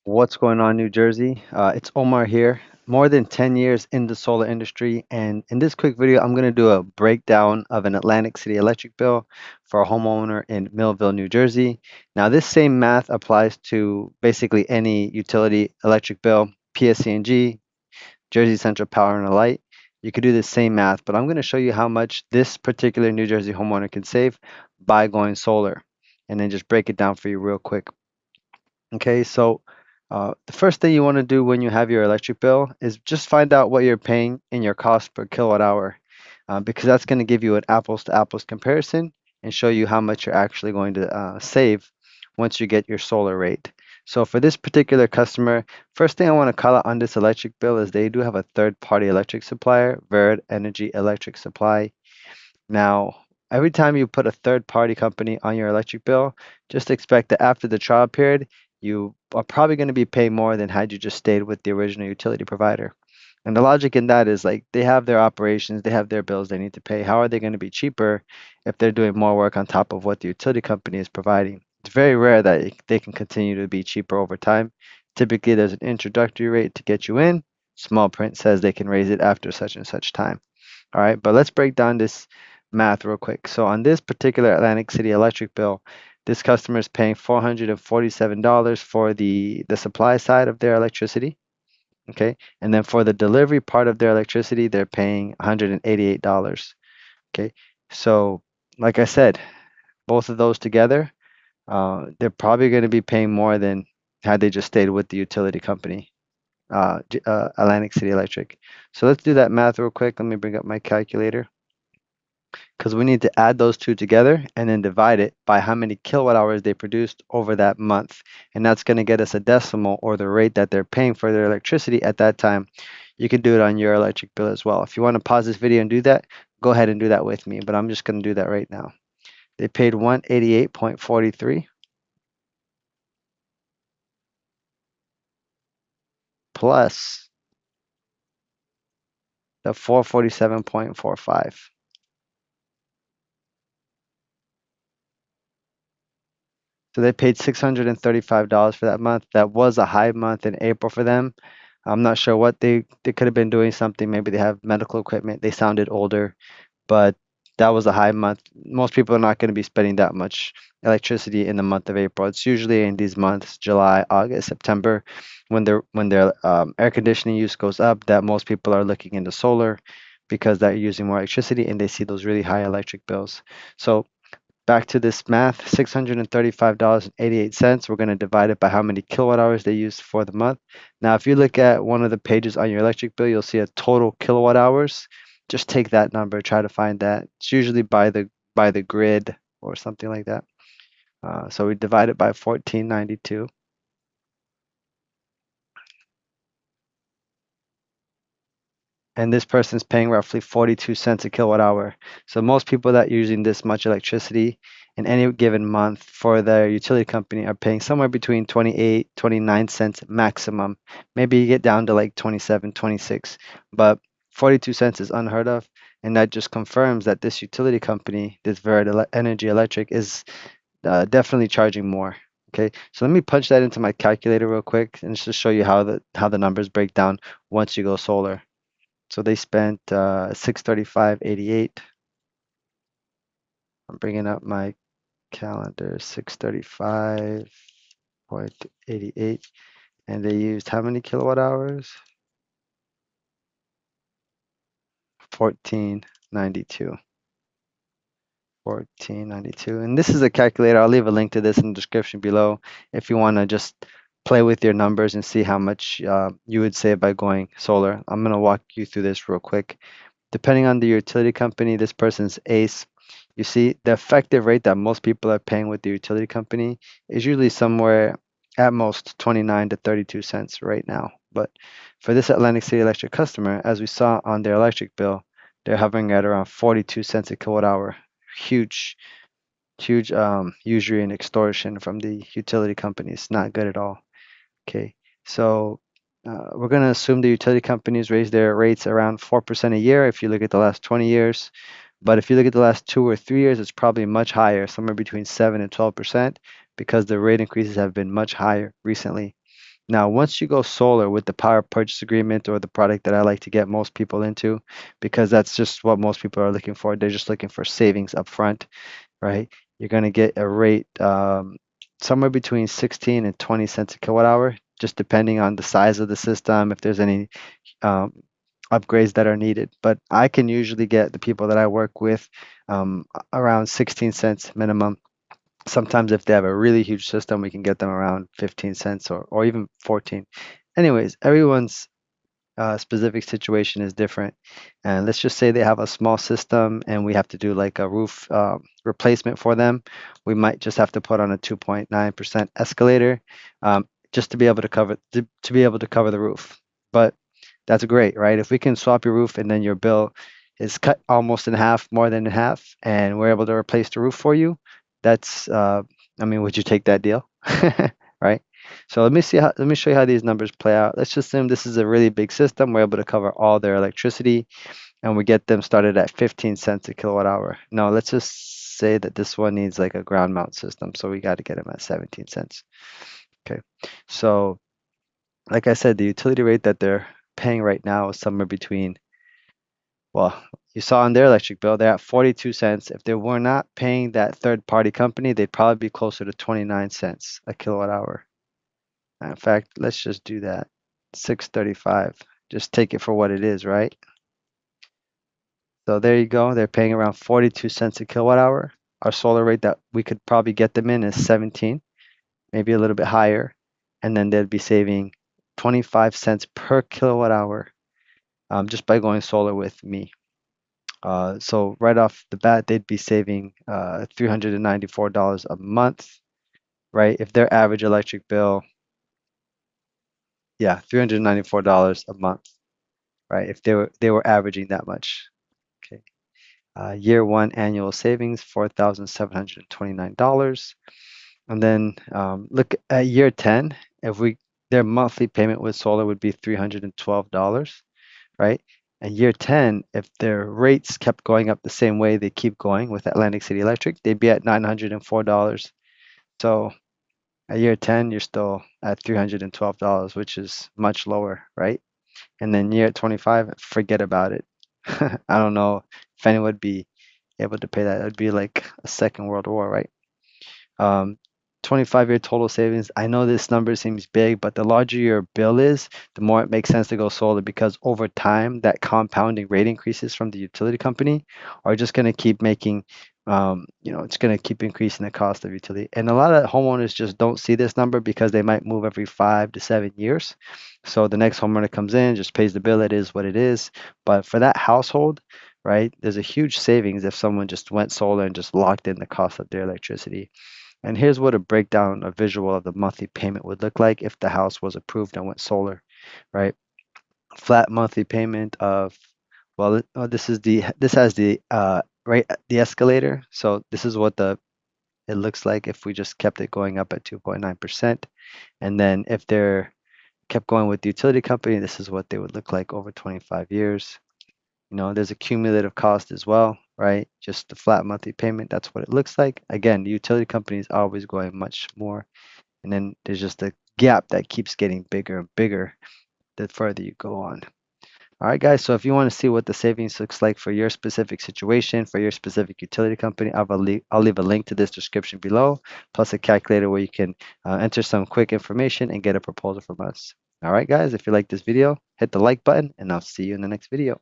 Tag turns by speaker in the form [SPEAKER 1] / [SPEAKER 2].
[SPEAKER 1] What's going on, New Jersey? It's Omar here. More than 10 years in the solar industry, and in this quick video, I'm going to do a breakdown of an Atlantic City electric bill for a homeowner in Millville, New Jersey. Now, this same math applies to basically any utility electric bill, PSC&G, Jersey Central Power and Light. You could do the same math, but I'm going to show you how much this particular New Jersey homeowner can save by going solar, and then just break it down for you real quick. Okay, so the first thing you want to do when you have your electric bill is just find out what you're paying in your cost per kilowatt hour, because that's going to give you an apples to apples comparison and show you how much you're actually going to save once you get your solar rate. So for this particular customer, first thing I want to call out on this electric bill is they do have a third-party electric supplier, Verd Energy Electric Supply. Now, every time you put a third-party company on your electric bill, just expect that after the trial period, you are probably going to be paying more than had you just stayed with the original utility provider. And the logic in that is like they have their operations, they have their bills they need to pay. How are they going to be cheaper if they're doing more work on top of what the utility company is providing? It's very rare that they can continue to be cheaper over time. Typically, there's an introductory rate to get you in. Small print says they can raise it after such and such time. All right, but let's break down this math real quick. So on this particular Atlantic City electric bill, this customer is paying $447 for the supply side of their electricity. Okay, and then for the delivery part of their electricity, they're paying $188. Okay, so like I said, both of those together, they're probably going to be paying more than had they just stayed with the utility company, Atlantic City Electric. So let's do that math real quick. Let me bring up my calculator, because we need to add those two together and then divide it by how many kilowatt hours they produced over that month. And that's going to get us a decimal, or the rate that they're paying for their electricity at that time. You can do it on your electric bill as well. If you want to pause this video and do that, go ahead and do that with me, but I'm just going to do that right now. They paid 188.43 plus the 447.45. So they paid $635 for that month. That was a high month in April for them. I'm not sure what they could have been doing something. Maybe they have medical equipment. They sounded older, but that was a high month. Most people are not going to be spending that much electricity in the month of April. It's usually in these months, July, August, September, when their air conditioning use goes up, that most people are looking into solar because they're using more electricity and they see those really high electric bills. So back to this math, $635.88. We're going to divide it by how many kilowatt hours they used for the month. Now, if you look at one of the pages on your electric bill, you'll see a total kilowatt hours. Just take that number, try to find that. It's usually by the grid or something like that. So we divide it by 1492. And this person's paying roughly 42 cents a kilowatt hour. So most people that are using this much electricity in any given month for their utility company are paying somewhere between 28, 29 cents maximum. Maybe you get down to like 27, 26, but 42 cents is unheard of. And that just confirms that this utility company, this Verd Energy Electric, is definitely charging more. Okay, so let me punch that into my calculator real quick and just to show you how the numbers break down once you go solar. So they spent 635.88. I'm bringing up my calendar, 635.88. And they used how many kilowatt hours? 1492. 1492. And this is a calculator. I'll leave a link to this in the description below if you want to just play with your numbers and see how much you would save by going solar. I'm going to walk you through this real quick. Depending on the utility company, this person's ACE. You see, the effective rate that most people are paying with the utility company is usually somewhere at most 29 to 32 cents right now. But for this Atlantic City Electric customer, as we saw on their electric bill, they're hovering at around 42 cents a kilowatt hour. Huge, huge usury and extortion from the utility companies. Not good at all. Okay, so we're going to assume the utility companies raise their rates around 4% a year if you look at the last 20 years. But if you look at the last 2 or 3 years, it's probably much higher, somewhere between 7 and 12%, because the rate increases have been much higher recently. Now, once you go solar with the power purchase agreement or the product that I like to get most people into, because that's just what most people are looking for. They're just looking for savings up front, right? You're going to get a rate somewhere between 16 and 20 cents a kilowatt hour, just depending on the size of the system, if there's any um, upgrades that are needed. But I can usually get the people that I work with around 16 cents minimum. Sometimes if they have a really huge system, we can get them around 15 cents or even 14. Anyways, everyone's specific situation is different. And let's just say they have a small system and we have to do like a roof replacement for them. We might just have to put on a 2.9% escalator just to be able to cover the roof. But that's great, right? If we can swap your roof and then your bill is cut almost in half, more than in half, and we're able to replace the roof for you, that's I mean, would you take that deal? Right? So let me show you how these numbers play out. Let's just assume this is a really big system. We're able to cover all their electricity and we get them started at 15 cents a kilowatt hour. Now let's just say that this one needs like a ground mount system, so we got to get them at 17 cents. Okay. So like I said, the utility rate that they're paying right now is somewhere between, well, you saw on their electric bill, they're at 42 cents. If they were not paying that third party company, they'd probably be closer to 29 cents a kilowatt hour. In fact, let's just do that. 635. Just take it for what it is, right? So there you go. They're paying around 42 cents a kilowatt hour. Our solar rate that we could probably get them in is 17, maybe a little bit higher. And then they'd be saving 25 cents per kilowatt hour just by going solar with me. So right off the bat, they'd be saving $394 a month, right? If their average electric bill, yeah, $394 a month, right? If they were averaging that much. Okay. Year one annual savings, $4,729. And then look at year 10, if we their monthly payment with solar would be $312, right? And year 10, if their rates kept going up the same way they keep going with Atlantic City Electric, they'd be at $904. So at year 10, you're still at $312, which is much lower, right? And then year 25, forget about it. I don't know if anyone would be able to pay that. It would be like a second world war, right? Um, 25-year total savings. I know this number seems big, but the larger your bill is, the more it makes sense to go solar because over time, that compounding rate increases from the utility company are just going to keep making, it's going to keep increasing the cost of utility. And a lot of homeowners just don't see this number because they might move every 5 to 7 years. So the next homeowner comes in, just pays the bill. It is what it is. But for that household, right, there's a huge savings if someone just went solar and just locked in the cost of their electricity. And here's what a breakdown, a visual of the monthly payment would look like if the house was approved and went solar, right? Flat monthly payment of, well, this has the right the escalator. So this is what it looks like if we just kept it going up at 2.9%. And then if they're kept going with the utility company, this is what they would look like over 25 years. There's a cumulative cost as well, right? Just the flat monthly payment, that's what it looks like. Again, the utility company is always going much more. And then there's just a gap that keeps getting bigger and bigger the further you go on. All right, guys, so if you want to see what the savings looks like for your specific situation, for your specific utility company, I'll leave a link to this description below, plus a calculator where you can enter some quick information and get a proposal from us. All right, guys, if you like this video, hit the like button, and I'll see you in the next video.